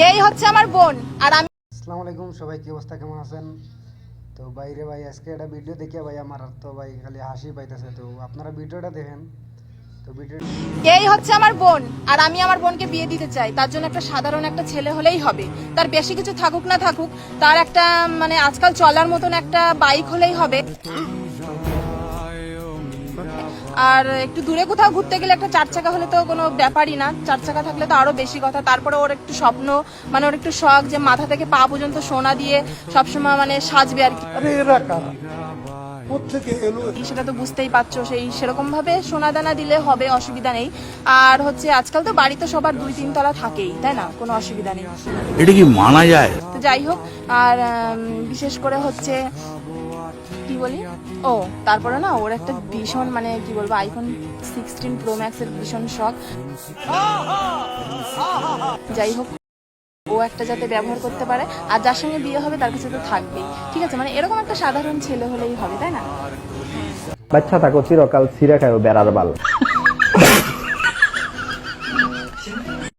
এই হচ্ছে আমার বোন আর আমি। আসসালামু আলাইকুম সবাই, কি অবস্থা, কেমন আছেন? তো বাইরে ভাই আজকে একটা ভিডিও দেখে ভাই আমার তো ভাই খালি হাসি পাইতেছে। তো আপনারা ভিডিওটা দেখেন। তো ভিডিও এই হচ্ছে আমার বোন আর আমি আমার বোনকে বিয়ে দিতে চাই। তার জন্য একটা সাধারণ একটা ছেলে হলেই হবে। তার বেশি কিছু থাকুক না থাকুক, তার একটা মানে আজকাল চলার মতন একটা বাইক হলেই হবে। আর একটু দূরে কোথাও ঘুরতে গেলে একটা 4 চাকা হলে তো কোনো ব্যাপারই না, 4 চাকা থাকলে তো আরো বেশি কথা। তারপরে ওর একটু স্বপ্ন, মানে ওর একটু শখ যে মাথা থেকে পা পর্যন্ত সোনা দিয়ে সবসময় মানে সাজবে আর কি। সেটা তো বুঝতেই পারছো, সেরকম ভাবে সোনা দানা দিলে হবে, অসুবিধা নেই। আর হচ্ছে আজকাল তো বাড়িতে সবার 2-3 তলা থাকেই, তাই না? কোনো অসুবিধা নেই। এটা কি মানা যায়? তো যাই হোক, আর বিশেষ করে হচ্ছে কি বলি, ও তারপরে না ওর একটা ভীষণ মানে কি বলবো, আইফোন 16 প্রো ম্যাক্স এর ভীষণ শখ। যাই হোক, ও একটা যাতে ব্যবহার করতে পারে, আর যার সঙ্গে বিয়ে হবে তার কাছে তো থাকবেই, ঠিক আছে? মানে এরকম একটা সাধারণ ছেলে হলেই হবে, তাই না? বাচ্চা থাকো চিরকাল ছিঁড়ে খায় বেড়ার বাল।